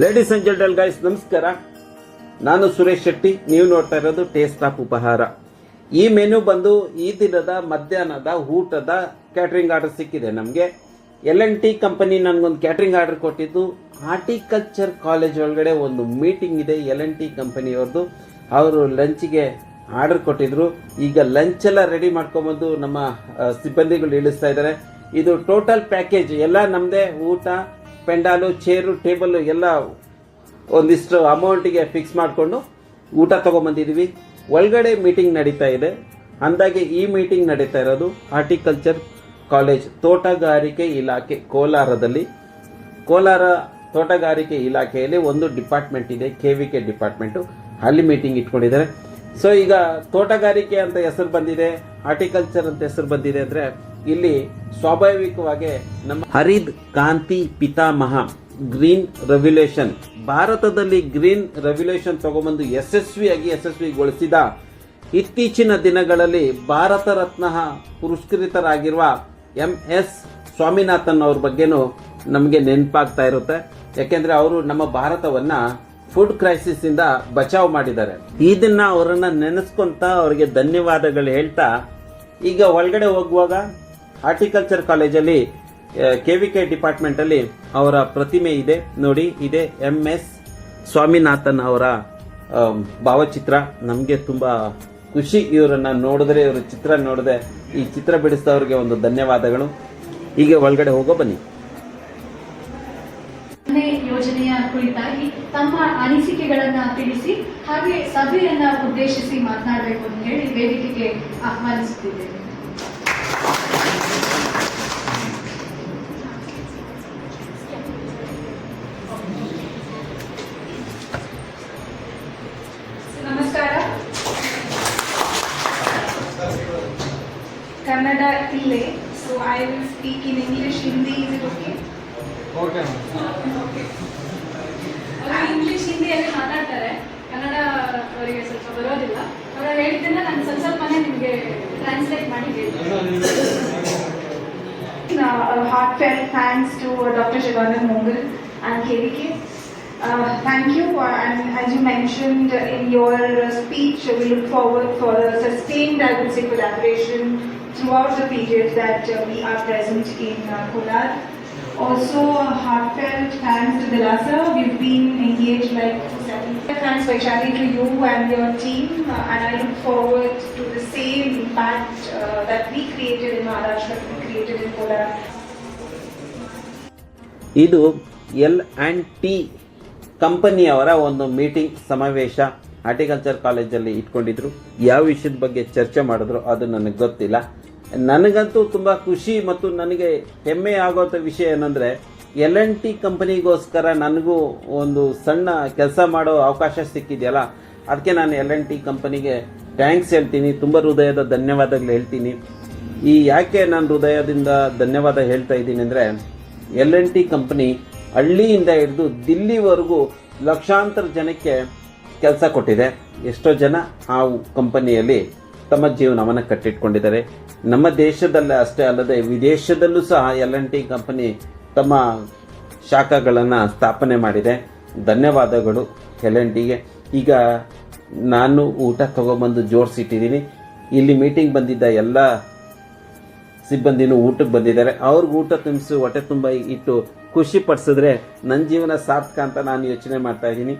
Ladies and gentle guys, ನಮಸ್ಕಾರ. ನಾನು ಸುರೇಶ್ ಶೆಟ್ಟಿ. ನೀವು ನೋಡ್ತಾ ಇರೋದು ಟೇಸ್ಟ್ ಆಫ್ ಉಪಹಾರ. ಈ ಮೆನು ಬಂದು ಈ ದಿನದ ಮಧ್ಯಾಹ್ನದ ಊಟದ ಕ್ಯಾಟರಿಂಗ್ ಆರ್ಡರ್ ಸಿಕ್ಕಿದೆ ನಮಗೆ. L&T ಕಂಪನಿ ನನಗೊಂದು ಕ್ಯಾಟರಿಂಗ್ ಆರ್ಡರ್ ಕೊಟ್ಟಿದ್ದು. ಹಾರ್ಟಿಕಲ್ಚರ್ ಕಾಲೇಜ್ ಒಳಗಡೆ ಒಂದು ಮೀಟಿಂಗ್ ಇದೆ L&T ಕಂಪನಿಯವ್ರದ್ದು. ಅವರು ಲಂಚ್ಗೆ ಆರ್ಡರ್ ಕೊಟ್ಟಿದ್ರು. ಈಗ ಲಂಚ್ ಎಲ್ಲ ರೆಡಿ ಮಾಡ್ಕೊಂಬಂದು ನಮ್ಮ ಸಿಬ್ಬಂದಿಗಳು ಇಳಿಸ್ತಾ ಇದ್ದಾರೆ. ಇದು ಟೋಟಲ್ ಪ್ಯಾಕೇಜ್ ಎಲ್ಲ ನಮ್ಮದೇ. ಊಟ, ಪೆಂಡಾಲು, ಚೇರು, ಟೇಬಲ್ ಎಲ್ಲ ಒಂದಿಷ್ಟು ಅಮೌಂಟಿಗೆ ಫಿಕ್ಸ್ ಮಾಡಿಕೊಂಡು ಊಟ ತೊಗೊಂಬಂದಿದ್ದೀವಿ. ಒಳಗಡೆ ಮೀಟಿಂಗ್ ನಡೀತಾ ಇದೆ. ಅಂದಾಗೆ ಈ ಮೀಟಿಂಗ್ ನಡೀತಾ ಇರೋದು ಹಾರ್ಟಿಕಲ್ಚರ್ ಕಾಲೇಜ್ ತೋಟಗಾರಿಕೆ ಇಲಾಖೆ ಕೋಲಾರದಲ್ಲಿ. ಕೋಲಾರ ತೋಟಗಾರಿಕೆ ಇಲಾಖೆಯಲ್ಲಿ ಒಂದು ಡಿಪಾರ್ಟ್ಮೆಂಟ್ ಇದೆ, KVK ಡಿಪಾರ್ಟ್ಮೆಂಟು. ಅಲ್ಲಿ ಮೀಟಿಂಗ್ ಇಟ್ಕೊಂಡಿದ್ದಾರೆ. ಸೊ ಈಗ ತೋಟಗಾರಿಕೆ ಅಂತ ಹೆಸರು ಬಂದಿದೆ, ಹಾರ್ಟಿಕಲ್ಚರ್ ಅಂತ ಹೆಸರು ಬಂದಿದೆ ಅಂದರೆ ಇಲ್ಲಿ ಸ್ವಾಭಾವಿಕವಾಗಿ ನಮ್ಮ ಹರಿತ್ ಕ್ರಾಂತಿ ಪಿತಾಮಹ ಗ್ರೀನ್ ರೆವ್ಯುಲೇಷನ್, ಭಾರತದಲ್ಲಿ ಗ್ರೀನ್ ರೆವ್ಯುಲೇಷನ್ ತಗೊಂಬಂದು ಯಶಸ್ವಿಗೊಳಿಸಿದ ಇತ್ತೀಚಿನ ದಿನಗಳಲ್ಲಿ ಭಾರತ ರತ್ನ ಪುರಸ್ಕೃತರಾಗಿರುವ MS ಸ್ವಾಮಿನಾಥನ್ ಅವ್ರ ಬಗ್ಗೆನೂ ನಮಗೆ ನೆನಪಾಗ್ತಾ ಇರುತ್ತೆ. ಯಾಕೆಂದ್ರೆ ಅವರು ನಮ್ಮ ಭಾರತವನ್ನ ಫುಡ್ ಕ್ರೈಸಿಸ್ ಇಂದ ಬಚಾವ್ ಮಾಡಿದ್ದಾರೆ. ಇದನ್ನ ಅವರನ್ನ ನೆನೆಸ್ಕೊಂತ ಅವರಿಗೆ ಧನ್ಯವಾದಗಳು ಹೇಳ್ತಾ ಈಗ ಒಳಗಡೆ ಹೋಗುವಾಗ ಹಾರ್ಟಿಕಲ್ಚರ್ ಕಾಲೇಜಲ್ಲಿ KVK ಡಿಪಾರ್ಟ್ಮೆಂಟ್ ಅಲ್ಲಿ ಅವರ ಪ್ರತಿಮೆ ಇದೆ ನೋಡಿ. ಇದೆ MS ಸ್ವಾಮಿನಾಥನ್ ಅವರ ಭಾವಚಿತ್ರ. ನಮಗೆ ತುಂಬಾ ಖುಷಿ ಇವರನ್ನ ನೋಡಿದ್ರೆ, ಇವ್ರ ಚಿತ್ರ ನೋಡಿದೆ. ಈ ಚಿತ್ರ ಬಿಡಿಸಿದವ್ರಿಗೆ ಒಂದು ಧನ್ಯವಾದಗಳು. ಹೀಗೆ ಒಳಗಡೆ ಹೋಗೋ ಬನ್ನಿ. ಯೋಜನೆಯ ಕುರಿತಾಗಿ ತಮ್ಮ ಅನಿಸಿಕೆಗಳನ್ನ ತಿಳಿಸಿ ಹಾಗೆ ಸಭೆಯನ್ನ ಉದ್ದೇಶಿಸಿ ಮಾತನಾಡಬೇಕು ಅಂತ ಹೇಳಿ ವೇದಿಕೆಗೆ ಆಹ್ವಾನಿಸುತ್ತಿದ್ದೇವೆ. ನಮಸ್ಕಾರ. ಕನ್ನಡ ಇಲ್ಲೇ, so I will speak in English. Hindi is it okay? Okay. English ಹಿಂದಿಯಲ್ಲಿ ಮಾತಾಡ್ತಾರೆ, ಕನ್ನಡ ಅವರಿಗೆ ಸ್ವಲ್ಪ ಬರೋದಿಲ್ಲ. ಅವರು ಹೇಳಿದ್ದನ್ನ ನಾನು ಸ್ವಲ್ಪನೇ ನಿಮಗೆ ಟ್ರಾನ್ಸ್ಲೇಟ್ ಮಾಡಿ ಹೇಳ್ತೀನಿ. Heartfelt thanks to Dr. Shivanand Mongal and KVK. Thank you and as you mentioned in your speech, we look forward for a sustained, I would say, collaboration throughout the period that we are present in Kolar. Also, heartfelt thanks to Dilasa. We've been engaged like 7 years. Thanks Vaishali to you and your team, and I look forward to the same impact that we created in Maharashtra to be created in Kolar. ಇದು L&T ಕಂಪನಿಯವರ ಒಂದು meeting ಸಮಾವೇಶ horticulture ಕಾಲೇಜಲ್ಲಿ ಇಟ್ಕೊಂಡಿದ್ರು. ಯಾವ ವಿಷಯದ ಬಗ್ಗೆ ಚರ್ಚೆ ಮಾಡಿದ್ರು ಅದು ನನಗೆ ಗೊತ್ತಿಲ್ಲ. ನನಗಂತೂ ತುಂಬ ಖುಷಿ ಮತ್ತು ನನಗೆ ಹೆಮ್ಮೆ ಆಗೋಂಥ ವಿಷಯ ಏನಂದರೆ L&T ಕಂಪನಿಗೋಸ್ಕರ ನನಗೂ ಒಂದು ಸಣ್ಣ ಕೆಲಸ ಮಾಡೋ ಅವಕಾಶ ಸಿಕ್ಕಿದೆಯಲ್ಲ, ಅದಕ್ಕೆ ನಾನು L&T ಕಂಪನಿಗೆ ಥ್ಯಾಂಕ್ಸ್ ಹೇಳ್ತೀನಿ. ತುಂಬ ಹೃದಯದ ಧನ್ಯವಾದಗಳು ಹೇಳ್ತೀನಿ. ಯಾಕೆ ನಾನು ಹೃದಯದಿಂದ ಧನ್ಯವಾದ ಹೇಳ್ತಾ ಇದ್ದೀನಿ ಅಂದರೆ L&T ಕಂಪನಿ ಹಳ್ಳಿಯಿಂದ ಹಿಡಿದು ದಿಲ್ಲಿವರೆಗೂ ಲಕ್ಷಾಂತರ ಜನಕ್ಕೆ ಕೆಲಸ ಕೊಟ್ಟಿದೆ. ಎಷ್ಟೋ ಜನ ಆ ಕಂಪನಿಯಲ್ಲಿ ತಮ್ಮ ಜೀವನವನ್ನು ಕಟ್ಟಿಟ್ಕೊಂಡಿದ್ದಾರೆ. ನಮ್ಮ ದೇಶದಲ್ಲೇ ಅಷ್ಟೇ ಅಲ್ಲದೆ ವಿದೇಶದಲ್ಲೂ ಸಹ L&T ಕಂಪನಿ ತಮ್ಮ ಶಾಖೆಗಳನ್ನು ಸ್ಥಾಪನೆ ಮಾಡಿದೆ. ಧನ್ಯವಾದಗಳು L&Tಗೆ. ಈಗ ನಾನು ಊಟ ತಗೊಬಂದು ಜೋಡಿಸಿಟ್ಟಿದ್ದೀನಿ. ಇಲ್ಲಿ ಮೀಟಿಂಗ್ ಬಂದಿದ್ದ ಎಲ್ಲ ಸಿಬ್ಬಂದಿನೂ ಊಟಕ್ಕೆ ಬಂದಿದ್ದಾರೆ. ಅವ್ರಿಗೆ ಊಟ ತುಂಬಿಸಿ ಹೊಟ್ಟೆ ತುಂಬ ಇಟ್ಟು ಖುಷಿ ಪಡಿಸಿದ್ರೆ ನನ್ನ ಜೀವನ ಸಾರ್ಥಕ ಅಂತ ನಾನು ಯೋಚನೆ ಮಾಡ್ತಾ ಇದ್ದೀನಿ.